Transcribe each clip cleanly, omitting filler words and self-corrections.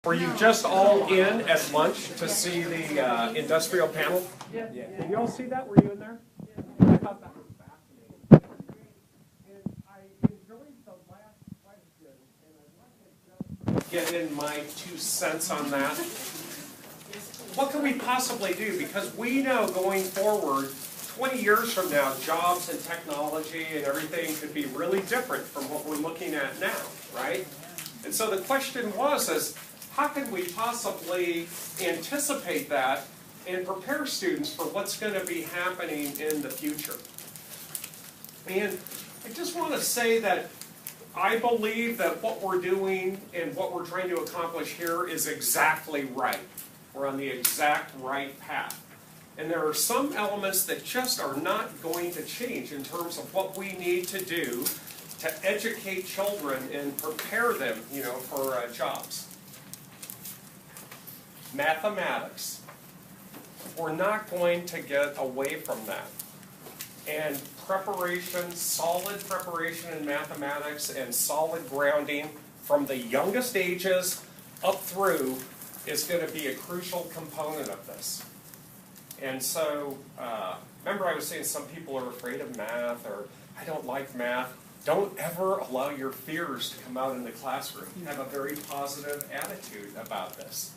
Were you just all in at lunch to see the industrial panel? Yeah. Did you all see that? Were you in there? I thought that was fascinating. And I enjoyed the last question, and I'd like to just get in my 2 cents on that. What can we possibly do? Because we know going forward, 20 years from now, jobs and technology and everything could be really different from what we're looking at now, right? And so the question was, how can we possibly anticipate that and prepare students for what's going to be happening in the future? And I just want to say that I believe that what we're doing and what we're trying to accomplish here is exactly right. We're on the exact right path. And there are some elements that just are not going to change in terms of what we need to do to educate children and prepare them, for jobs. Mathematics. We're not going to get away from that. And preparation, solid preparation in mathematics and solid grounding from the youngest ages up through is going to be a crucial component of this. And so, remember I was saying some people are afraid of math, or I don't like math. Don't ever allow your fears to come out in the classroom. Have a very positive attitude about this.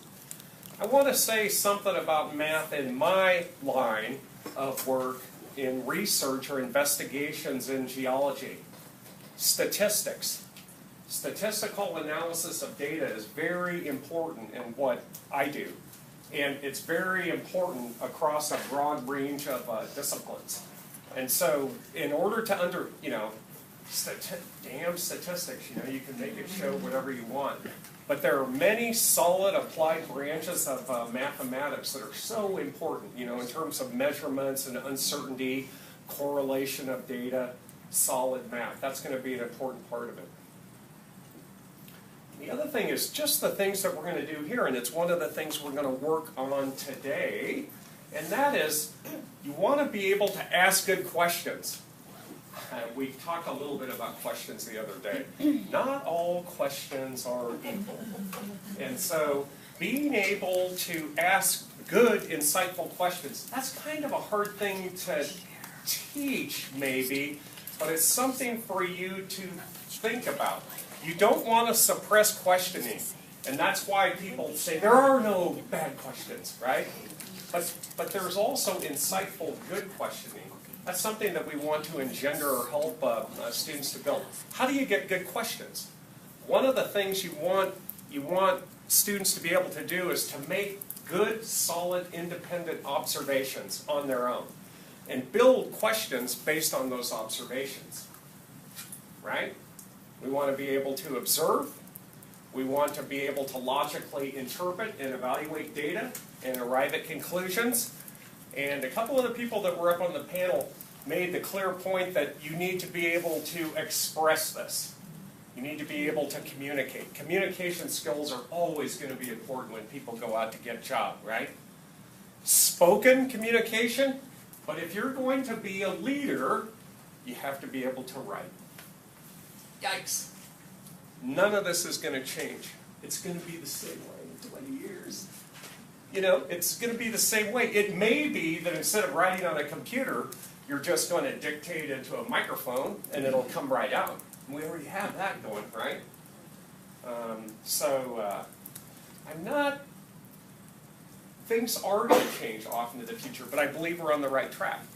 I want to say something about math in my line of work in research or investigations in geology. Statistics. Statistical analysis of data is very important in what I do. And it's very important across a broad range of disciplines. And so in order to damn statistics, you can make it show whatever you want. But there are many solid applied branches of mathematics that are so important, in terms of measurements and uncertainty, correlation of data, solid math. That's going to be an important part of it. The other thing is just the things that we're going to do here, and it's one of the things we're going to work on today, and that is you want to be able to ask good questions. We talked a little bit about questions the other day. Not all questions are equal. And so being able to ask good, insightful questions, that's kind of a hard thing to teach, maybe, but it's something for you to think about. You don't want to suppress questioning, and that's why people say there are no bad questions, right? But there's also insightful, good questioning. That's something that we want to engender or help students to build. How do you get good questions? One of the things you want students to be able to do is to make good, solid, independent observations on their own and build questions based on those observations, right? We want to be able to observe. We want to be able to logically interpret and evaluate data and arrive at conclusions. And a couple of the people that were up on the panel made the clear point that you need to be able to express this. You need to be able to communicate. Communication skills are always going to be important when people go out to get a job, right? Spoken communication, but if you're going to be a leader, you have to be able to write. Yikes. None of this is going to change. It's going to be the same way in 20 years. It's going to be the same way. It may be that instead of writing on a computer, you're just going to dictate into a microphone and it'll come right out. We already have that going, right? Things are going to change off into the future, but I believe we're on the right track.